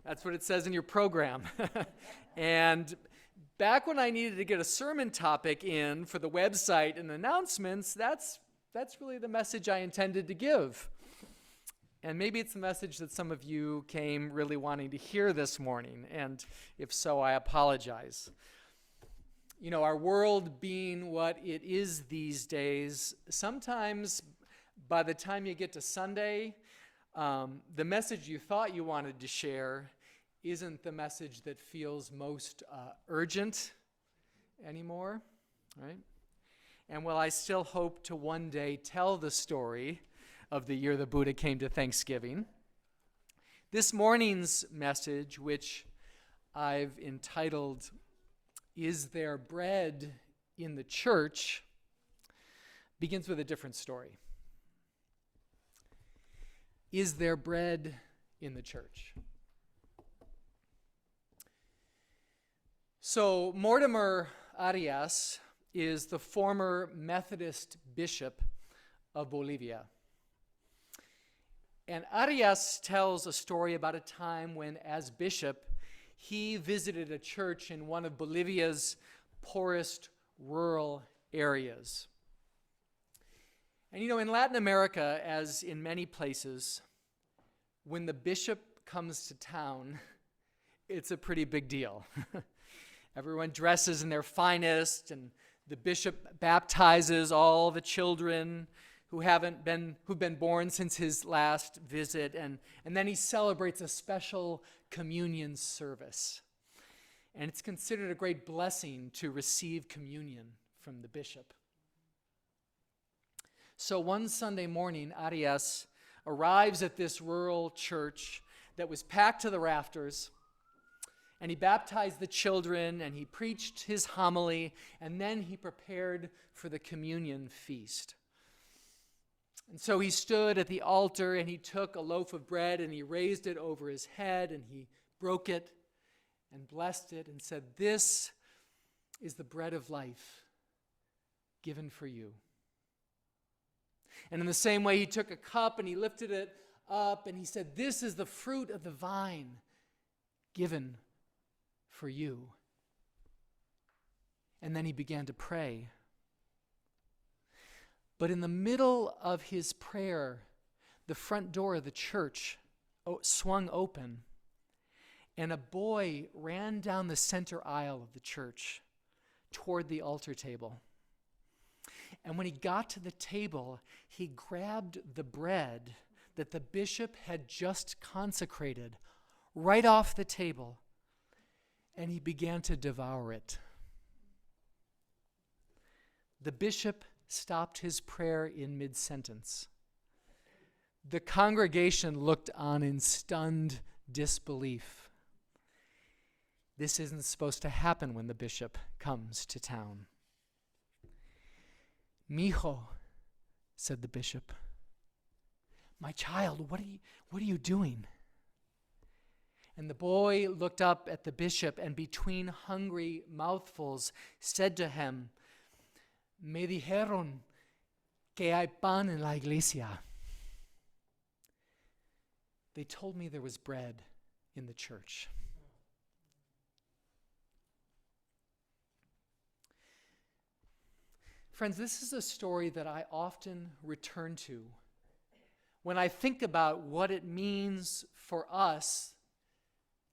That's what it says in your program. And back when I needed to get a sermon topic in for the website and announcements, that's really the message I intended to give. And maybe it's the message that some of you came really wanting to hear this morning. And if so, I apologize. You know, our world being what it is these days, sometimes by the time you get to Sunday, the message you thought you wanted to share isn't the message that feels most urgent anymore, right? And while I still hope to one day tell the story of the year the Buddha came to Thanksgiving, this morning's message, which I've entitled, "Is There Bread in the Church?" begins with a different story. Is there bread in the church? So Mortimer Arias is the former Methodist bishop of Bolivia. And Arias tells a story about a time when, as bishop, he visited a church in one of Bolivia's poorest rural areas. And you know, in Latin America, as in many places, when the bishop comes to town, it's a pretty big deal. Everyone dresses in their finest, and the bishop baptizes all the children who've been born since his last visit, and then he celebrates a special communion service. And it's considered a great blessing to receive communion from the bishop. So one Sunday morning, Arias arrives at this rural church that was packed to the rafters, and he baptized the children, and he preached his homily, and then he prepared for the communion feast. And so he stood at the altar, and he took a loaf of bread, and he raised it over his head, and he broke it and blessed it and said, "This is the bread of life given for you." And in the same way, he took a cup and he lifted it up and he said, "This is the fruit of the vine given for you." And then he began to pray. But in the middle of his prayer, the front door of the church swung open, and a boy ran down the center aisle of the church toward the altar table. And when he got to the table, he grabbed the bread that the bishop had just consecrated right off the table, and he began to devour it. The bishop stopped his prayer in mid-sentence. The congregation looked on in stunned disbelief. This isn't supposed to happen when the bishop comes to town. "Mijo," said the bishop. "My child, what are you doing?" And the boy looked up at the bishop and between hungry mouthfuls said to him, "Me dijeron que hay pan en la iglesia." They told me there was bread in the church. Friends, this is a story that I often return to when I think about what it means for us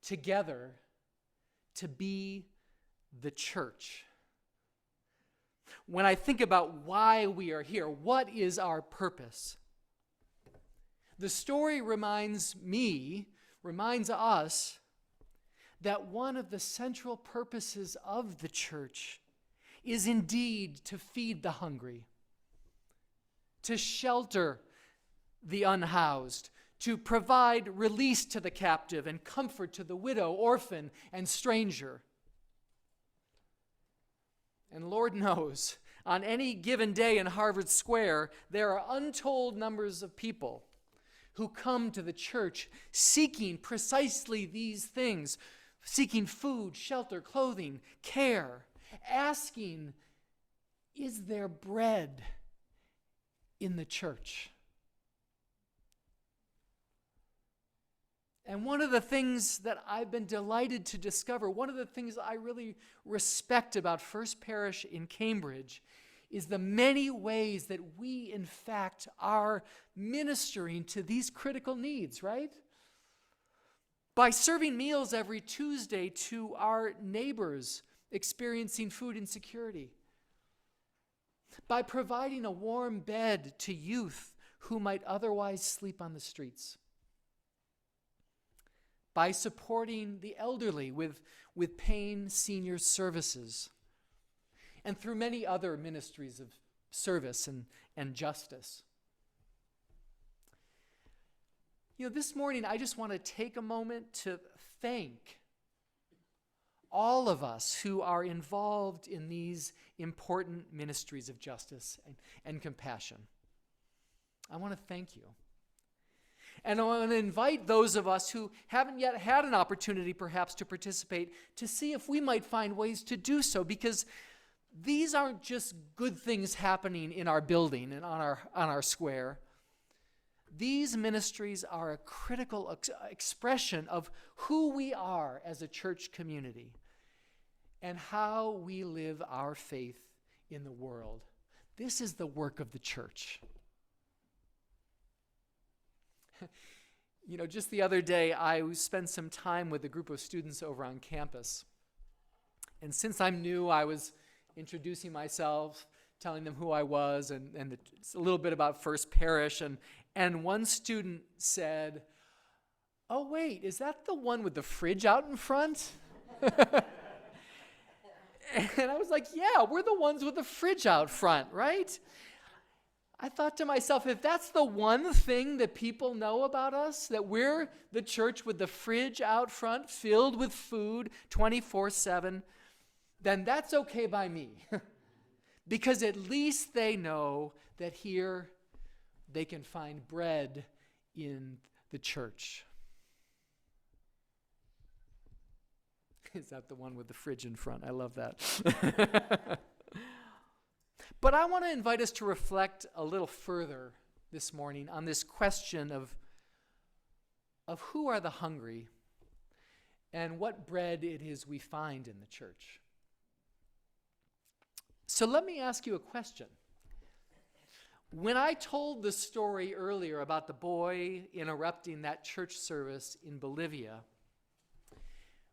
together to be the church. When I think about why we are here, what is our purpose? The story reminds us that one of the central purposes of the church is indeed to feed the hungry, to shelter the unhoused, to provide release to the captive and comfort to the widow, orphan, and stranger. And Lord knows, on any given day in Harvard Square, there are untold numbers of people who come to the church seeking precisely these things, seeking food, shelter, clothing, care, asking, "Is there bread in the church?" And one of the things that I've been delighted to discover, one of the things I really respect about First Parish in Cambridge, is the many ways that we, in fact, are ministering to these critical needs, right? By serving meals every Tuesday to our neighbors experiencing food insecurity. By providing a warm bed to youth who might otherwise sleep on the streets. By supporting the elderly with paying senior services. And through many other ministries of service and justice. This morning I just want to take a moment to thank all of us who are involved in these important ministries of justice and compassion. I want to thank you. And I want to invite those of us who haven't yet had an opportunity perhaps to participate to see if we might find ways to do so, because these aren't just good things happening in our building and on our square. These ministries are a critical expression of who we are as a church community and how we live our faith in the world. This is the work of the church. Just the other day, I spent some time with a group of students over on campus. And since I'm new, I was introducing myself, telling them who I was, and a little bit about First Parish. And one student said, "Oh, wait, is that the one with the fridge out in front?" And I was like, "Yeah, we're the ones with the fridge out front, right?" I thought to myself, if that's the one thing that people know about us, that we're the church with the fridge out front filled with food 24/7, then that's okay by me. Because at least they know that here they can find bread in the church. Is that the one with the fridge in front? I love that. But I want to invite us to reflect a little further this morning on this question of who are the hungry and what bread it is we find in the church. So let me ask you a question. When I told the story earlier about the boy interrupting that church service in Bolivia,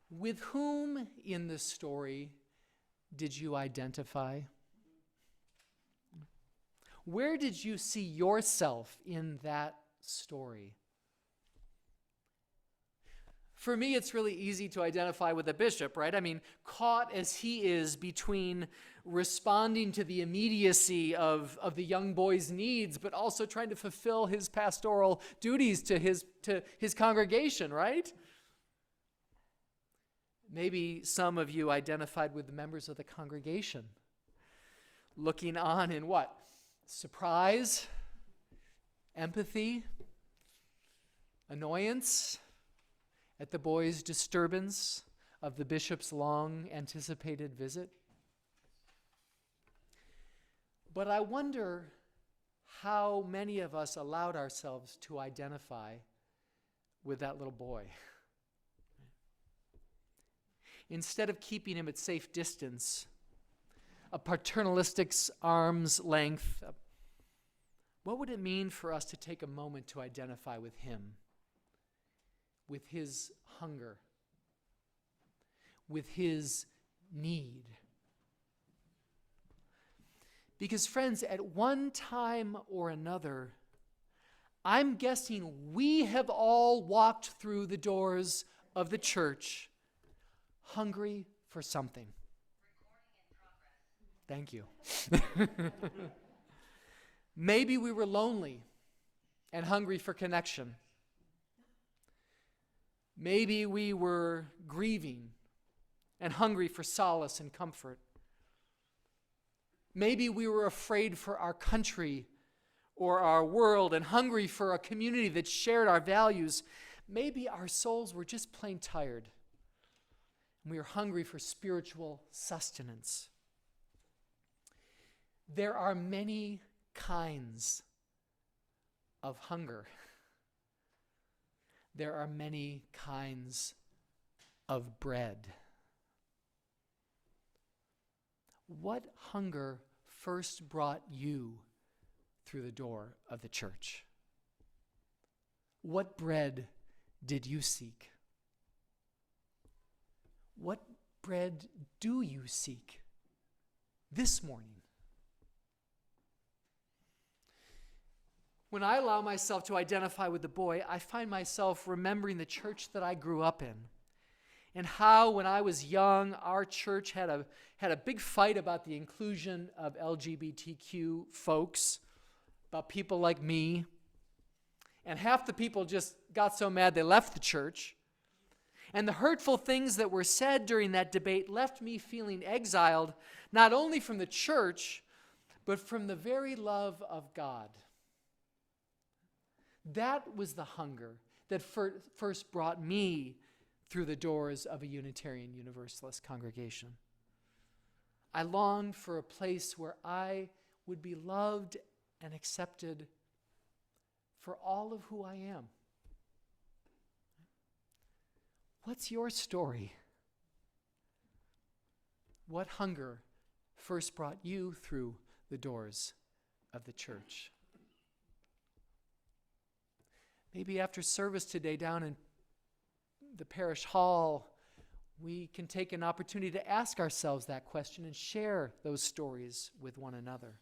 with whom in the story did you identify? Where did you see yourself in that story? For me, it's really easy to identify with the bishop, right? I mean, caught as he is between responding to the immediacy of the young boy's needs, but also trying to fulfill his pastoral duties to his congregation, right? Maybe some of you identified with the members of the congregation, looking on in what? Surprise, empathy, annoyance at the boy's disturbance of the bishop's long-anticipated visit. But I wonder how many of us allowed ourselves to identify with that little boy. Instead of keeping him at safe distance, a paternalistic arm's length, what would it mean for us to take a moment to identify with him, with his hunger, with his need? Because, friends, at one time or another, I'm guessing we have all walked through the doors of the church hungry for something. Thank you. Maybe we were lonely and hungry for connection. Maybe we were grieving and hungry for solace and comfort. Maybe we were afraid for our country or our world and hungry for a community that shared our values. Maybe our souls were just plain tired and we were hungry for spiritual sustenance. There are many kinds of hunger. there are many kinds of bread. What hunger first brought you through the door of the church? What bread did you seek? What bread do you seek this morning? When I allow myself to identify with the boy, I find myself remembering the church that I grew up in, and how when I was young, our church had a big fight about the inclusion of LGBTQ folks, about people like me. And half the people just got so mad they left the church. And the hurtful things that were said during that debate left me feeling exiled, not only from the church, but from the very love of God. That was the hunger that first brought me through the doors of a Unitarian Universalist congregation. I longed for a place where I would be loved and accepted for all of who I am. What's your story? What hunger first brought you through the doors of the church? Maybe after service today down in the parish hall, we can take an opportunity to ask ourselves that question and share those stories with one another.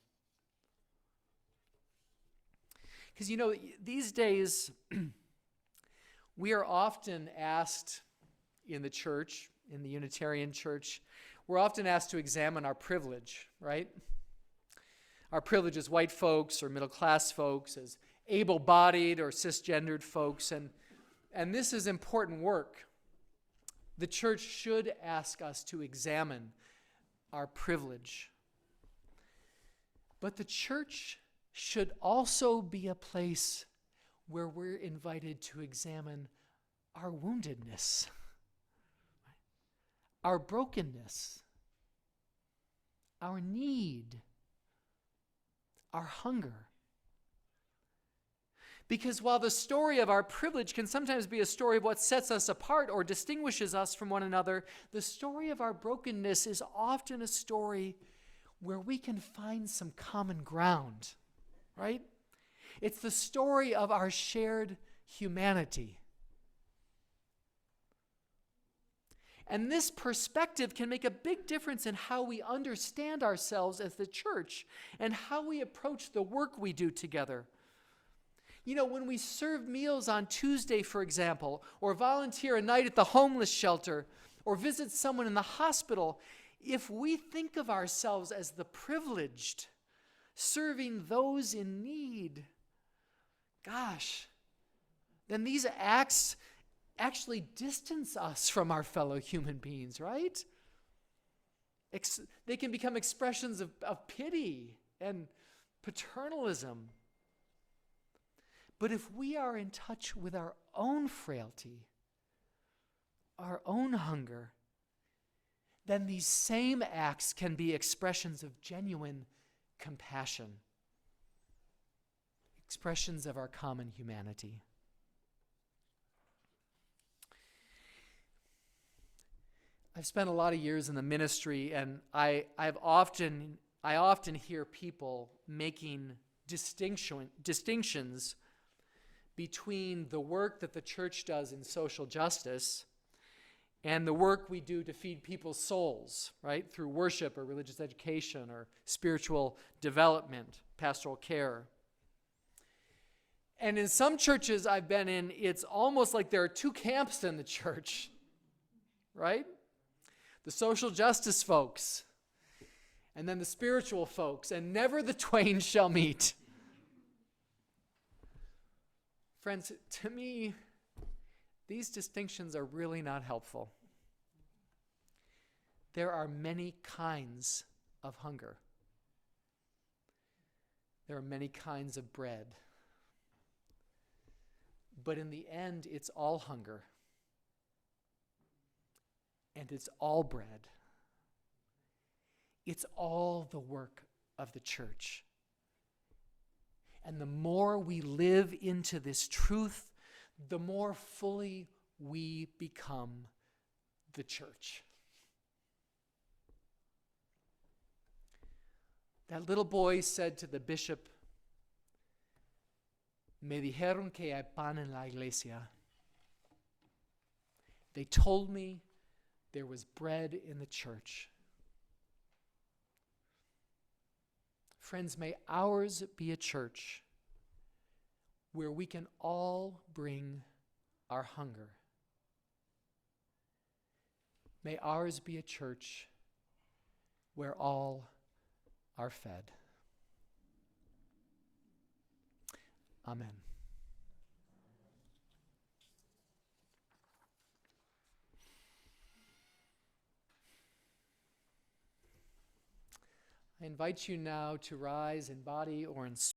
Because, these days, we are often asked in the church, in the Unitarian church, we're often asked to examine our privilege, right? Our privilege as white folks or middle-class folks, as able-bodied or cisgendered folks, and this is important work. The church should ask us to examine our privilege. But the church should also be a place where we're invited to examine our woundedness, our brokenness, our need, our hunger. Because while the story of our privilege can sometimes be a story of what sets us apart or distinguishes us from one another, the story of our brokenness is often a story where we can find some common ground, right? It's the story of our shared humanity. And this perspective can make a big difference in how we understand ourselves as the church and how we approach the work we do together. When we serve meals on Tuesday, for example, or volunteer a night at the homeless shelter, or visit someone in the hospital, if we think of ourselves as the privileged, serving those in need, then these acts actually distance us from our fellow human beings, right? They can become expressions of pity and paternalism. But if we are in touch with our own frailty, our own hunger, then these same acts can be expressions of genuine compassion, expressions of our common humanity. I've spent a lot of years in the ministry, and I often hear people making distinctions between the work that the church does in social justice and the work we do to feed people's souls, right, through worship or religious education or spiritual development, pastoral care. And in some churches I've been in, it's almost like there are two camps in the church, right? The social justice folks and then the spiritual folks, and never the twain shall meet. Friends, to me, these distinctions are really not helpful. There are many kinds of hunger. There are many kinds of bread. But in the end, it's all hunger. And it's all bread. It's all the work of the church. And the more we live into this truth, the more fully we become the church. That little boy said to the bishop, "Me dijeron que hay pan en la iglesia." They told me there was bread in the church. Friends, may ours be a church where we can all bring our hunger. May ours be a church where all are fed. Amen. I invite you now to rise in body or in spirit.